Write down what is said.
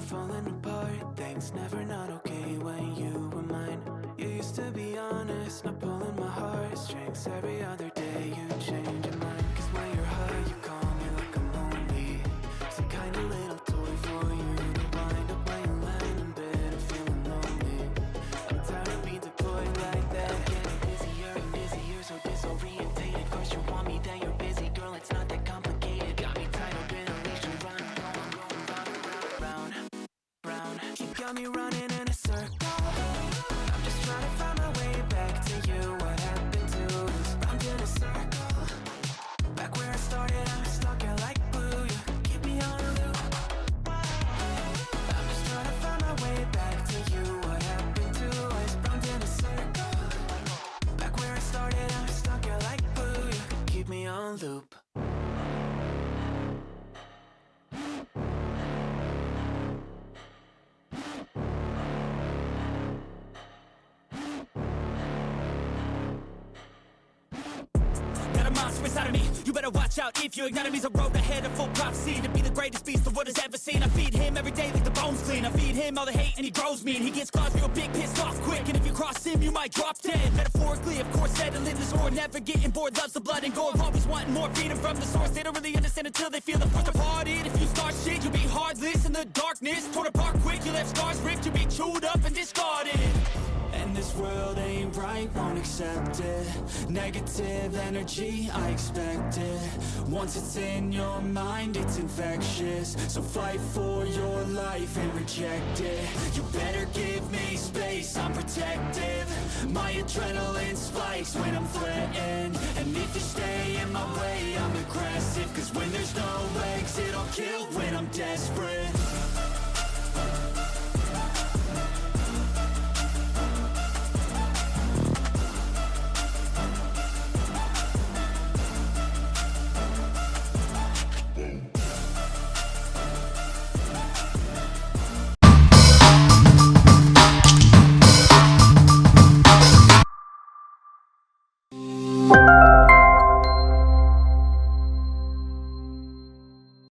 falling apart. Things never not okay when you were mine. You used to be honest, not pulling my heartstrings. Every other day you change your mind. Cause when you're high you call me like I'm lonely. Some kind of little toy for you to wind up when you land in bed and feeling lonely. I'm tired of being deployed like that. Getting busier and busier, so disorientated. First you want me, then you're busy. Girl, it's not that complicated. Got me tied up in a leash and round, round, round. You got me running in a circle. I'm just trying to find my way back to you. What happened to us? Round in a circle. Back where I started, I'm stuck here like glue. You keep me on a loop. I'm just trying to find my way back to you. What happened to us? Round in a circle. Back where I started, I'm stuck here like glue. You keep me on loop. Got a monster inside of me, you better watch out if you ignite me. A road ahead of full prophecy to be the greatest beast the world has ever seen. I feed him every day like the bones clean. I feed him all the hate and he grows me. And he gets claws real big, pissed off quick. And if you cross him, you might drop dead. Metaphorically, of course, settling the score. Never getting bored, loves the blood and gore. Always wanting more freedom from the source. They don't really understand until they feel the force departed. If you start shit, you'll be heartless in the darkness. Torn apart quick, you left scars ripped. You'll be chewed up and discarded. And this world ain't right, won't accept it. Negative energy, I expect it. Once it's in your mind, it's infectious. So fight for your life and reject it. You better give me space, I'm protective. My adrenaline spikes when I'm threatened. And if you stay in my way, I'm aggressive. Cause when there's no exit, I'll kill when I'm desperate.